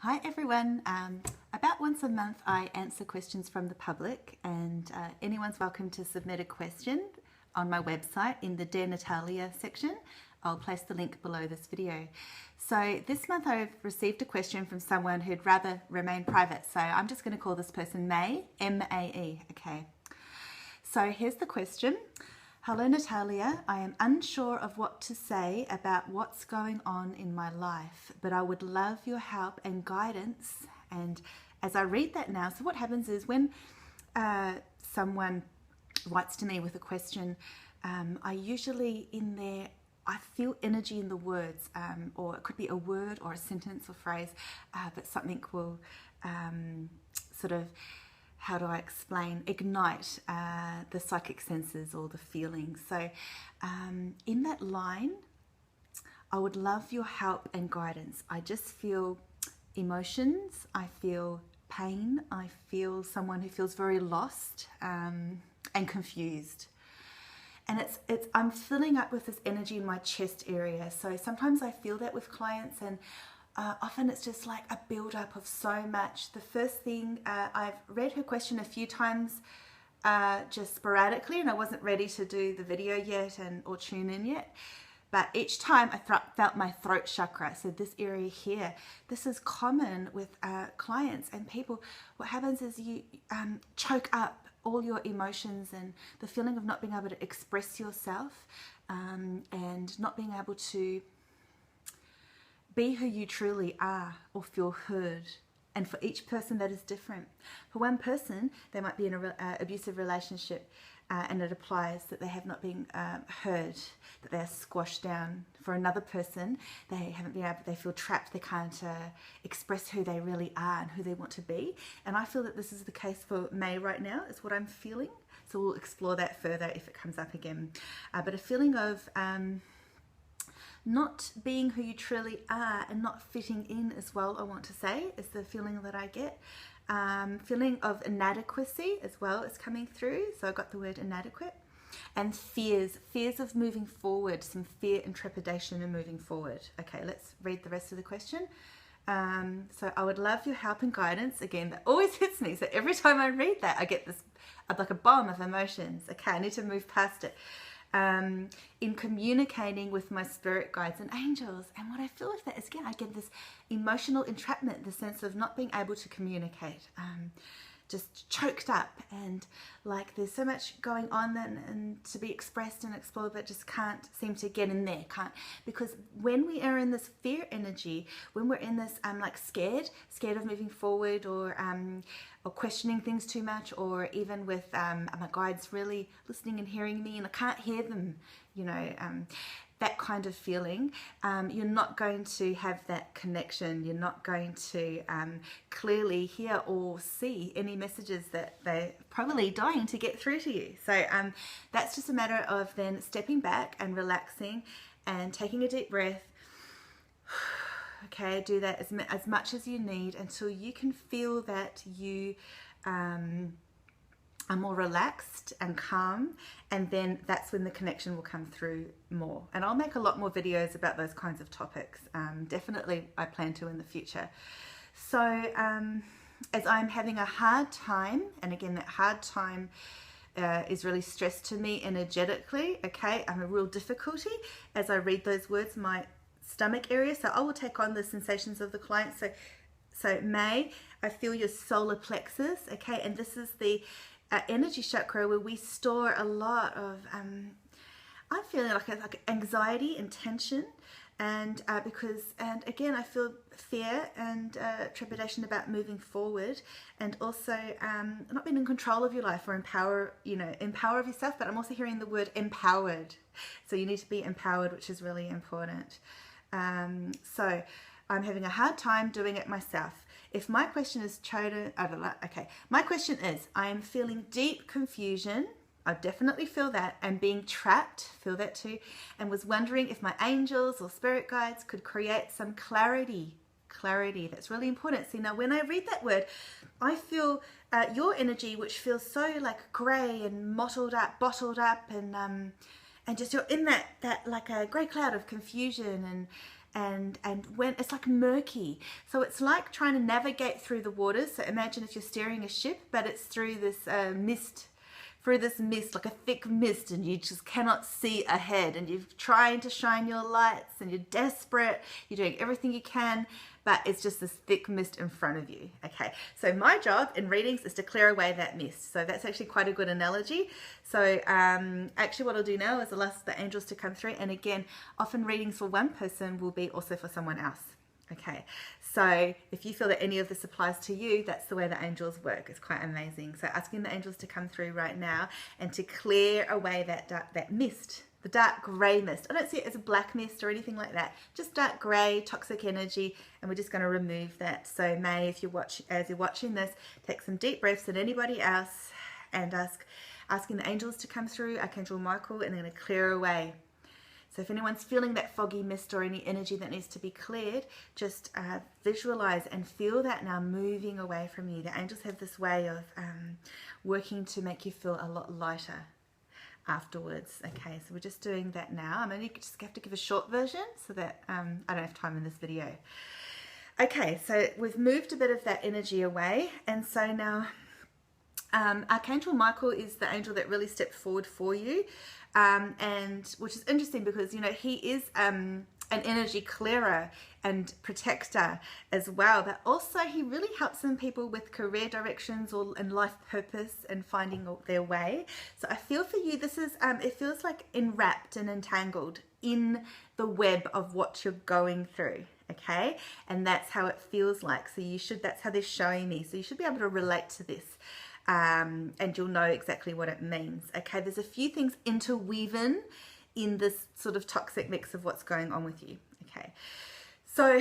Hi everyone. About once a month I answer questions from the public, and anyone's welcome to submit a question on my website in the Dear Natalia section. I'll place the link below this video. So this month I've received a question from someone who'd rather remain private, so I'm just going to call this person May, M-A-E, okay. So here's the question. Hello Natalia, I am unsure of what to say about what's going on in my life, but I would love your help and guidance. And as I read that now, so what happens is when someone writes to me with a question, I usually I feel energy in the words, or it could be a word or a sentence or phrase, but something will sort of, how do I explain, ignite the psychic senses or the feelings. So in that line, I would love your help and guidance. I just feel emotions, I feel pain, I feel someone who feels very lost and confused. And I'm filling up with this energy in my chest area. So sometimes I feel that with clients, and often it's just like a build-up of so much. The first thing, I've read her question a few times just sporadically, and I wasn't ready to do the video yet or tune in yet. But each time I felt my throat chakra, so this area here. This is common with clients and people. What happens is you choke up all your emotions and the feeling of not being able to express yourself and not being able to be who you truly are or feel heard. And for each person that is different. For one person, they might be in an abusive relationship and it applies that they have not been heard, that they are squashed down. For another person, they feel trapped, they can't express who they really are and who they want to be. And I feel that this is the case for May right now, is what I'm feeling. So we'll explore that further if it comes up again. But a feeling of not being who you truly are and not fitting in as well, I want to say, is the feeling that I get. Feeling of inadequacy as well is coming through. So I got the word inadequate. And fears of moving forward, some fear and trepidation in moving forward. Okay, let's read the rest of the question. So I would love your help and guidance. Again, that always hits me. So every time I read that, I get this like a bomb of emotions. Okay, I need to move past it. In communicating with my spirit guides and angels. And what I feel with that is, again, I get this emotional entrapment, the sense of not being able to communicate, just choked up, and like there's so much going on and to be expressed and explored, but just can't seem to get in there, because when we are in this fear energy, when we're in this like scared of moving forward, or questioning things too much, or even with my guides really listening and hearing me and I can't hear them, you know, that kind of feeling, you're not going to have that connection. You're not going to clearly hear or see any messages that they're probably dying to get through to you. So that's just a matter of then stepping back and relaxing and taking a deep breath. Okay, do that as much as you need until you can feel that you are more relaxed and calm, and then that's when the connection will come through more. And I'll make a lot more videos about those kinds of topics. Definitely I plan to in the future. So as I'm having a hard time, and again that hard time is really stress to me energetically, okay, I'm a real difficulty as I read those words, my stomach area. So I will take on the sensations of the client. So May, I feel your solar plexus, okay, and this is the energy chakra where we store a lot of I'm feeling like anxiety and tension, and and again I feel fear and trepidation about moving forward, and also not being in control of your life or empower of yourself. But I'm also hearing the word empowered, so you need to be empowered, which is really important. So I'm having a hard time doing it myself. If my question is my question is, I am feeling deep confusion. I definitely feel that, and being trapped, feel that too, and was wondering if my angels or spirit guides could create some clarity. That's really important. See, now when I read that word, I feel your energy, which feels so like grey and bottled up, and just you're in that like a grey cloud of confusion and when it's like murky. So it's like trying to navigate through the waters. So imagine if you're steering a ship, but it's through this mist, like a thick mist, and you just cannot see ahead, and you're trying to shine your lights, and you're desperate, you're doing everything you can, but it's just this thick mist in front of you. Okay, so my job in readings is to clear away that mist. So that's actually quite a good analogy. So actually what I'll do now is I'll ask the angels to come through, and again, often readings for one person will be also for someone else. Okay, so if you feel that any of this applies to you, that's the way the angels work. It's quite amazing. So asking the angels to come through right now and to clear away that mist, the dark grey mist. I don't see it as a black mist or anything like that, just dark grey, toxic energy, and we're just going to remove that. So May, if you as you're watching this, take some deep breaths, and anybody else, and asking the angels to come through, Archangel Michael, and they're going to clear away. So if anyone's feeling that foggy mist or any energy that needs to be cleared, just visualize and feel that now moving away from you. The angels have this way of working to make you feel a lot lighter afterwards. Okay, so we're just doing that now. I'm only just have to give a short version so that I don't have time in this video. Okay, so we've moved a bit of that energy away, and so now Archangel Michael is the angel that really stepped forward for you, and which is interesting because, you know, he is an energy clearer and protector as well, but also he really helps some people with career directions and life purpose and finding their way. So I feel for you, this is it feels like enwrapped and entangled in the web of what you're going through. Okay, and that's how it feels like. So that's how they're showing me. So you should be able to relate to this. And you'll know exactly what it means. Okay, there's a few things interweaving in this sort of toxic mix of what's going on with you. Okay, so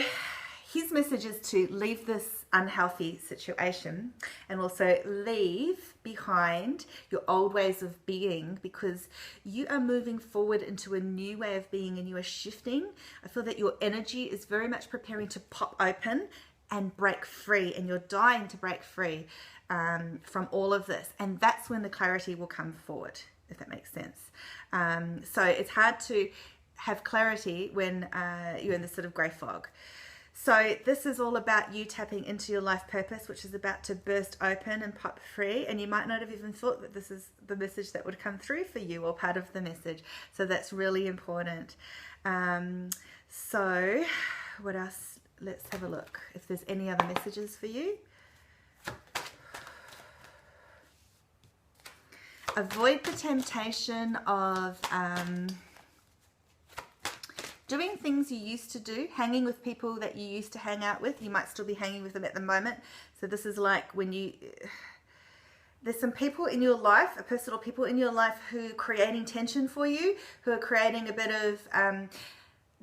his message is to leave this unhealthy situation and also leave behind your old ways of being, because you are moving forward into a new way of being and you are shifting. I feel that your energy is very much preparing to pop open and break free, and you're dying to break free from all of this, and that's when the clarity will come forward, if that makes sense. So it's hard to have clarity when you're in this sort of grey fog. So this is all about you tapping into your life purpose, which is about to burst open and pop free, and you might not have even thought that this is the message that would come through for you or part of the message. So that's really important. So what else? Let's have a look if there's any other messages for you. Avoid the temptation of doing things you used to do, hanging with people that you used to hang out with. You might still be hanging with them at the moment. So this is like when there's some people in your life, a person or people in your life who are creating tension for you, who are creating a bit of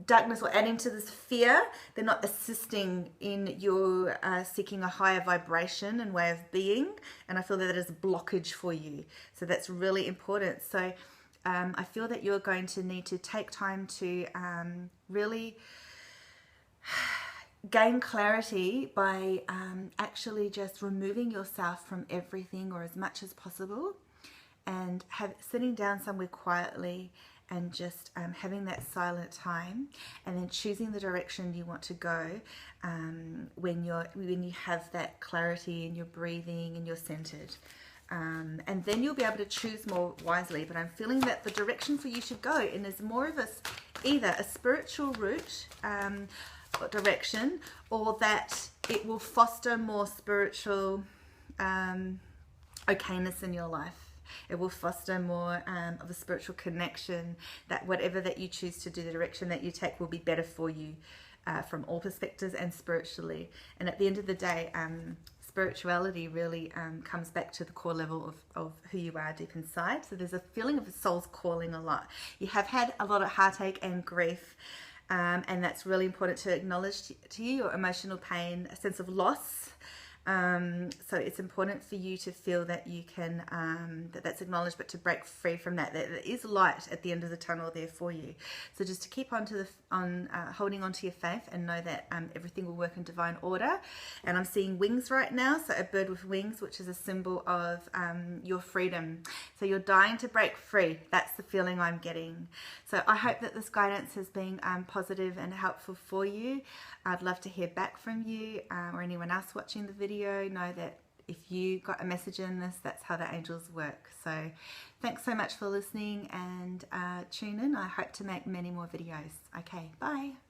darkness or adding to this fear. They're not assisting in your seeking a higher vibration and way of being, and I feel that is a blockage for you. So that's really important. So I feel that you're going to need to take time to really gain clarity by actually just removing yourself from everything, or as much as possible, and sitting down somewhere quietly and just having that silent time, and then choosing the direction you want to go when you have that clarity and you're breathing and you're centered. And then you'll be able to choose more wisely. But I'm feeling that the direction for you should go and is more of either a spiritual route direction, or that it will foster more spiritual okayness in your life. It will foster more of a spiritual connection, that whatever that you choose to do, the direction that you take will be better for you from all perspectives and spiritually. And at the end of the day, spirituality really comes back to the core level of who you are deep inside. So there's a feeling of a soul's calling a lot. You have had a lot of heartache and grief, and that's really important to acknowledge to you, your emotional pain, a sense of loss. So it's important for you to feel that you can, that's acknowledged, but to break free from that. There is light at the end of the tunnel there for you. So just to keep holding on to your faith and know that everything will work in divine order. And I'm seeing wings right now, so a bird with wings, which is a symbol of your freedom. So you're dying to break free. That's the feeling I'm getting. So I hope that this guidance has been positive and helpful for you. I'd love to hear back from you or anyone else watching the video. Know that if you got a message in this, that's how the angels work. So thanks so much for listening, and tune in. I hope to make many more videos. Okay, bye.